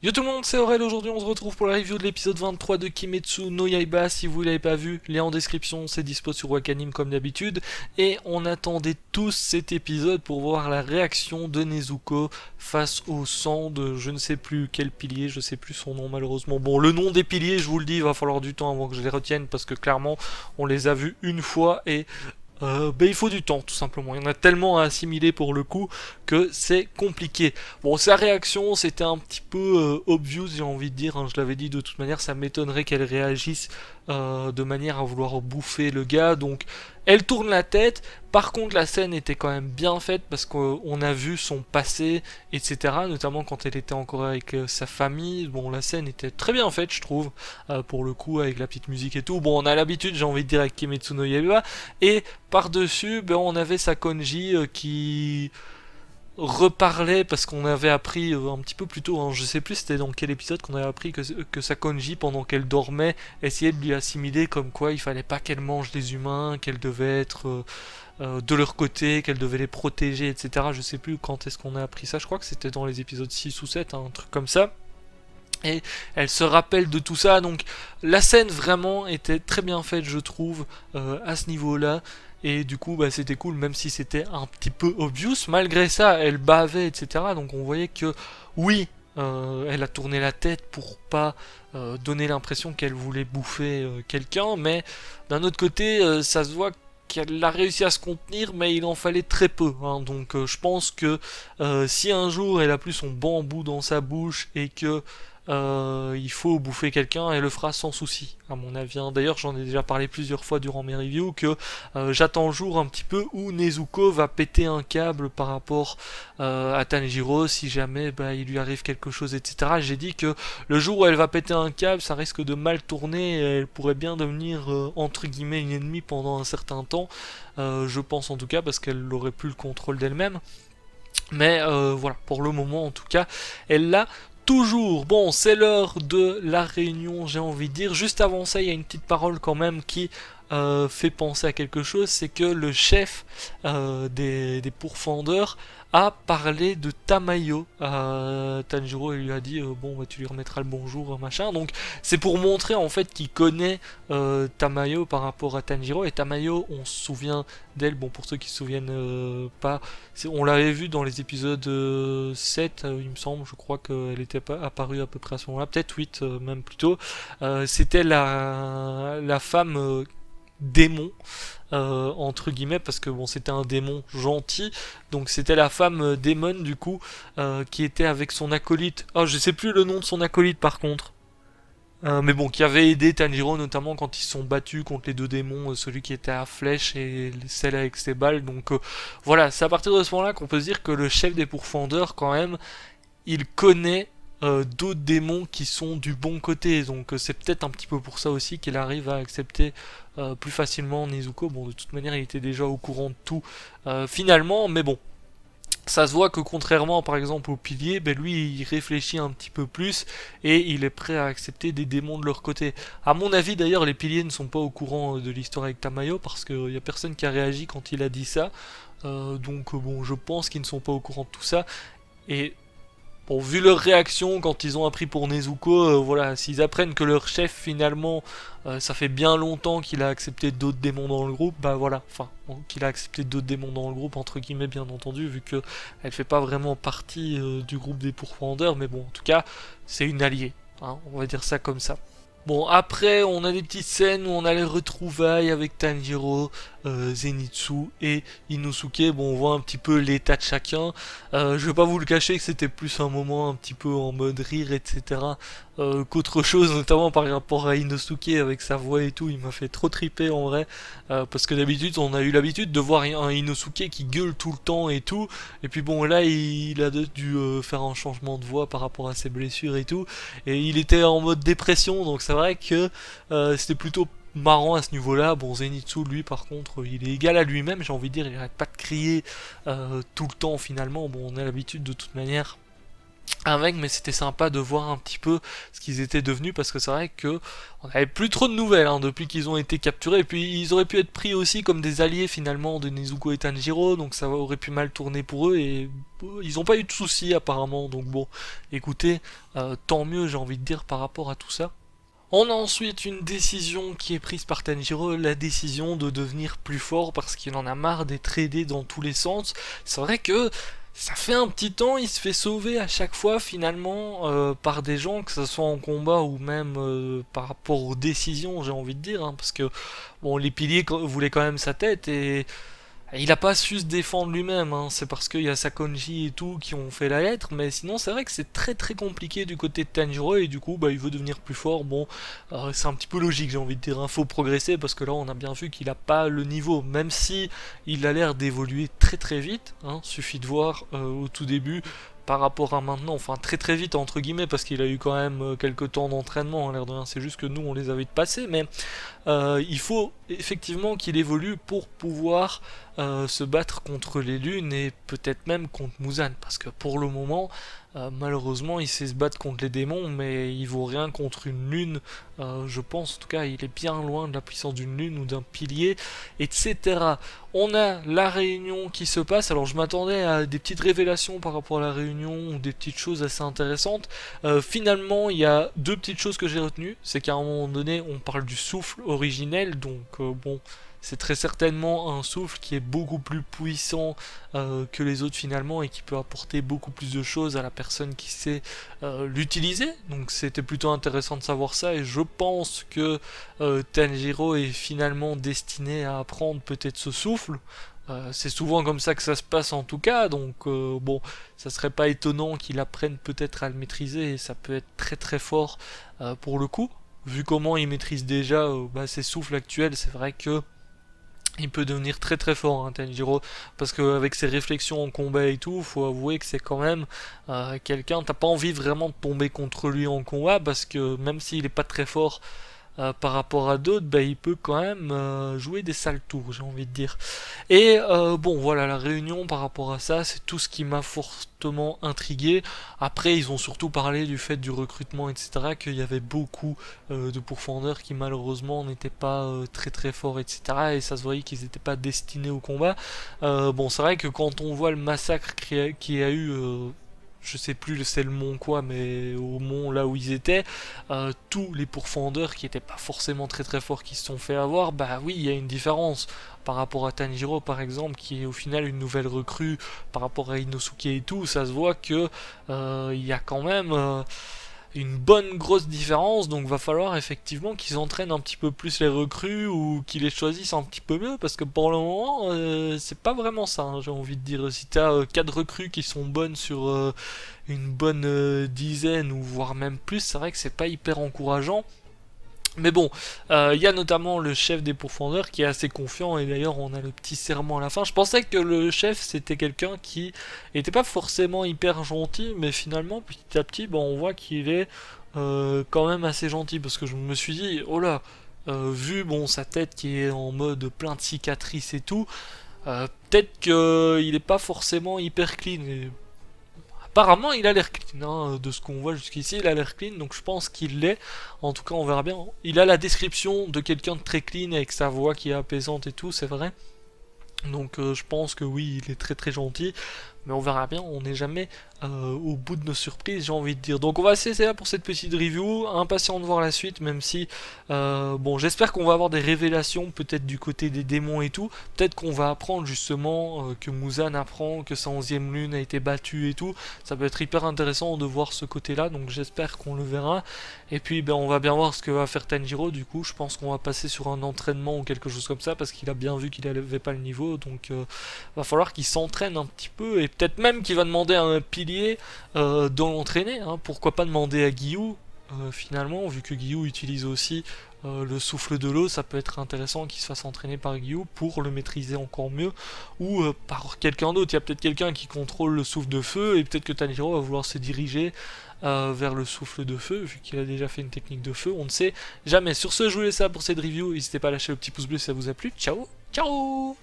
Yo tout le monde, c'est Aurel, aujourd'hui on se retrouve pour la review de l'épisode 23 de Kimetsu no Yaiba. Si vous l'avez pas vu, lien en description, c'est dispo sur Wakanim comme d'habitude. Et on attendait tous cet épisode pour voir la réaction de Nezuko face au sang de je ne sais plus quel pilier, je sais plus son nom malheureusement. Bon, le nom des piliers, je vous le dis, il va falloir du temps avant que je les retienne parce que clairement on les a vus une fois et il faut du temps tout simplement. Il y en a tellement à assimiler pour le coup que c'est compliqué. Bon, sa réaction c'était un petit peu obvious, j'ai envie de dire. Hein, je l'avais dit de toute manière, ça m'étonnerait qu'elle réagisse de manière à vouloir bouffer le gars. Donc elle tourne la tête. Par contre, la scène était quand même bien faite parce qu'on a vu son passé, etc. Notamment quand elle était encore avec sa famille. Bon, la scène était très bien faite, je trouve, pour le coup, avec la petite musique et tout. Bon, on a l'habitude, j'ai envie de dire, avec Kimetsu no Yaiba. Et par-dessus, ben, on avait Sakonji qui reparlait parce qu'on avait appris un petit peu plus tôt, hein, je sais plus c'était dans quel épisode qu'on avait appris que Sakonji pendant qu'elle dormait essayait de lui assimiler comme quoi il fallait pas qu'elle mange les humains, qu'elle devait être de leur côté, qu'elle devait les protéger, etc. Je sais plus quand est-ce qu'on a appris ça, je crois que c'était dans les épisodes 6 ou 7, hein, un truc comme ça. Et elle se rappelle de tout ça, donc la scène vraiment était très bien faite, je trouve, à ce niveau-là. Et du coup, bah, c'était cool, même si c'était un petit peu obvious. Malgré ça, elle bavait, etc. Donc on voyait que, oui, elle a tourné la tête pour pas donner l'impression qu'elle voulait bouffer quelqu'un. Mais d'un autre côté, ça se voit qu'elle a réussi à se contenir, mais il en fallait très peu. Hein. Donc je pense que si un jour elle a plus son bambou dans sa bouche et que il faut bouffer quelqu'un, elle le fera sans souci, à mon avis. Hein. D'ailleurs, j'en ai déjà parlé plusieurs fois durant mes reviews que j'attends le jour un petit peu où Nezuko va péter un câble par rapport à Tanjiro si jamais bah, il lui arrive quelque chose, etc. J'ai dit que le jour où elle va péter un câble, ça risque de mal tourner et elle pourrait bien devenir entre guillemets une ennemie pendant un certain temps. Je pense en tout cas parce qu'elle n'aurait plus le contrôle d'elle-même. Mais voilà, pour le moment en tout cas, elle l'a toujours. Bon, c'est l'heure de la réunion, j'ai envie de dire. Juste avant ça, il y a une petite parole quand même qui fait penser à quelque chose, c'est que le chef des pourfendeurs a parlé de Tamayo à Tanjiro et lui a dit bon bah tu lui remettras le bonjour machin. Donc c'est pour montrer en fait qu'il connaît Tamayo par rapport à Tanjiro. Et Tamayo, on se souvient d'elle, bon pour ceux qui se souviennent pas, on l'avait vu dans les épisodes 7 il me semble, je crois qu'elle était apparue à peu près à ce moment-là, peut-être 8 même plutôt. C'était la femme démon entre guillemets parce que bon c'était un démon gentil, donc c'était la femme démon du coup qui était avec son acolyte. Oh, je sais plus le nom de son acolyte par contre. Mais bon, qui avait aidé Tanjiro notamment quand ils se sont battus contre les deux démons, celui qui était à flèche et celle avec ses balles. Donc voilà, c'est à partir de ce moment-là qu'on peut se dire que le chef des pourfendeurs, quand même, il connaît d'autres démons qui sont du bon côté. Donc c'est peut-être un petit peu pour ça aussi qu'il arrive à accepter plus facilement Nezuko. Bon, de toute manière, il était déjà au courant de tout finalement, mais bon. Ça se voit que contrairement par exemple au pilier, ben lui il réfléchit un petit peu plus et il est prêt à accepter des démons de leur côté. À mon avis d'ailleurs les piliers ne sont pas au courant de l'histoire avec Tamayo parce qu'il n'y a personne qui a réagi quand il a dit ça. Donc bon je pense qu'ils ne sont pas au courant de tout ça. Et bon, vu leur réaction quand ils ont appris pour Nezuko, voilà, s'ils apprennent que leur chef finalement, ça fait bien longtemps qu'il a accepté d'autres démons dans le groupe, bah voilà, enfin, bon, qu'il a accepté d'autres démons dans le groupe, entre guillemets bien entendu, vu que elle fait pas vraiment partie du groupe des pourfendeurs, mais bon, en tout cas, c'est une alliée, hein, on va dire ça comme ça. Bon, après, on a des petites scènes où on a les retrouvailles avec Tanjiro, Zenitsu et Inosuke. Bon, on voit un petit peu l'état de chacun. Je vais pas vous le cacher que c'était plus un moment un petit peu en mode rire, etc. Qu'autre chose, notamment par rapport à Inosuke avec sa voix et tout. Il m'a fait trop triper en vrai. Parce que d'habitude, on a eu l'habitude de voir un Inosuke qui gueule tout le temps et tout. Et puis bon, là, il a dû faire un changement de voix par rapport à ses blessures et tout. Et il était en mode dépression, donc c'est vrai que c'était plutôt marrant à ce niveau-là. Bon, Zenitsu, lui, par contre, il est égal à lui-même, j'ai envie de dire, il arrête pas de crier tout le temps finalement. Bon, on a l'habitude de toute manière avec, mais c'était sympa de voir un petit peu ce qu'ils étaient devenus, parce que c'est vrai que on n'avait plus trop de nouvelles depuis qu'ils ont été capturés, et puis ils auraient pu être pris aussi comme des alliés finalement de Nezuko et Tanjiro, donc ça aurait pu mal tourner pour eux, et ils n'ont pas eu de soucis apparemment, donc bon, écoutez, tant mieux j'ai envie de dire par rapport à tout ça. On a ensuite une décision qui est prise par Tanjiro, la décision de devenir plus fort parce qu'il en a marre d'être aidé dans tous les sens. C'est vrai que ça fait un petit temps, il se fait sauver à chaque fois finalement par des gens, que ce soit en combat ou même par rapport aux décisions, j'ai envie de dire, parce que bon, les piliers voulaient quand même sa tête et il a pas su se défendre lui-même, c'est parce qu'il y a Sakonji et tout qui ont fait la lettre, mais sinon c'est vrai que c'est très très compliqué du côté de Tanjiro et du coup il veut devenir plus fort. Bon, c'est un petit peu logique, j'ai envie de dire, faut progresser parce que là on a bien vu qu'il a pas le niveau, même si il a l'air d'évoluer très très vite, suffit de voir au tout début par rapport à maintenant, enfin très très vite entre guillemets parce qu'il a eu quand même quelques temps d'entraînement, l'air de rien, c'est juste que nous on les a vite passés, mais il faut effectivement qu'il évolue pour pouvoir se battre contre les lunes et peut-être même contre Muzan, parce que pour le moment, malheureusement, il sait se battre contre les démons, mais il vaut rien contre une lune. Je pense, en tout cas, il est bien loin de la puissance d'une lune ou d'un pilier, etc. On a la réunion qui se passe. Alors, je m'attendais à des petites révélations par rapport à la réunion ou des petites choses assez intéressantes. Finalement, il y a deux petites choses que j'ai retenues. C'est qu'à un moment donné, on parle du souffle originel, donc bon, c'est très certainement un souffle qui est beaucoup plus puissant que les autres finalement et qui peut apporter beaucoup plus de choses à la personne qui sait l'utiliser. Donc c'était plutôt intéressant de savoir ça et je pense que Tanjiro est finalement destiné à apprendre peut-être ce souffle. C'est souvent comme ça que ça se passe en tout cas, donc bon, ça serait pas étonnant qu'il apprenne peut-être à le maîtriser et ça peut être très très fort pour le coup. Vu comment il maîtrise déjà ses souffles actuels, c'est vrai que il peut devenir très très fort, Tanjiro, parce qu'avec ses réflexions en combat et tout, faut avouer que c'est quand même quelqu'un, t'as pas envie vraiment de tomber contre lui en combat, parce que même s'il est pas très fort par rapport à d'autres, il peut quand même jouer des sales tours, j'ai envie de dire. Et bon, voilà, la réunion par rapport à ça, c'est tout ce qui m'a fortement intrigué. Après, ils ont surtout parlé du fait du recrutement, etc., qu'il y avait beaucoup de pourfendeurs qui malheureusement n'étaient pas très très forts, etc., et ça se voyait qu'ils n'étaient pas destinés au combat. Bon, c'est vrai que quand on voit le massacre qui a eu je sais plus c'est le mont quoi, mais au mont là où ils étaient, tous les pourfendeurs qui étaient pas forcément très très forts qui se sont fait avoir, oui, il y a une différence par rapport à Tanjiro par exemple, qui est au final une nouvelle recrue par rapport à Inosuke et tout, ça se voit que il y a quand même une bonne grosse différence, donc va falloir effectivement qu'ils entraînent un petit peu plus les recrues ou qu'ils les choisissent un petit peu mieux, parce que pour le moment c'est pas vraiment ça, j'ai envie de dire. Si t'as 4 recrues qui sont bonnes sur une bonne dizaine ou voire même plus, c'est vrai que c'est pas hyper encourageant. Mais bon, il y a notamment le chef des pourfendeurs qui est assez confiant, et d'ailleurs on a le petit serment à la fin. Je pensais que le chef c'était quelqu'un qui était pas forcément hyper gentil, mais finalement petit à petit on voit qu'il est quand même assez gentil, parce que je me suis dit, oh là, vu sa tête qui est en mode plein de cicatrices et tout, peut-être qu'il est pas forcément hyper clean. Et apparemment, il a l'air clean, de ce qu'on voit jusqu'ici, il a l'air clean, donc je pense qu'il l'est. En tout cas, on verra bien. Il a la description de quelqu'un de très clean avec sa voix qui est apaisante et tout, c'est vrai. Donc je pense que oui, il est très très gentil, mais on verra bien, on n'est jamais au bout de nos surprises, j'ai envie de dire. Donc on va se laisser là pour cette petite review, impatient de voir la suite, même si, bon, j'espère qu'on va avoir des révélations, peut-être du côté des démons et tout, peut-être qu'on va apprendre justement que Muzan apprend que sa 11e lune a été battue et tout, ça peut être hyper intéressant de voir ce côté-là, donc j'espère qu'on le verra. Et puis on va bien voir ce que va faire Tanjiro, du coup, je pense qu'on va passer sur un entraînement ou quelque chose comme ça, parce qu'il a bien vu qu'il n'avait pas le niveau, donc va falloir qu'il s'entraîne un petit peu, et peut-être même qu'il va demander à un pilier de l'entraîner, pourquoi pas demander à Guillou, finalement, vu que Guillou utilise aussi le souffle de l'eau, ça peut être intéressant qu'il se fasse entraîner par Guillou pour le maîtriser encore mieux, ou par quelqu'un d'autre. Il y a peut-être quelqu'un qui contrôle le souffle de feu, et peut-être que Tanjiro va vouloir se diriger vers le souffle de feu, vu qu'il a déjà fait une technique de feu, on ne sait jamais. Sur ce, je vous laisse ça pour cette review, n'hésitez pas à lâcher le petit pouce bleu si ça vous a plu, ciao, ciao.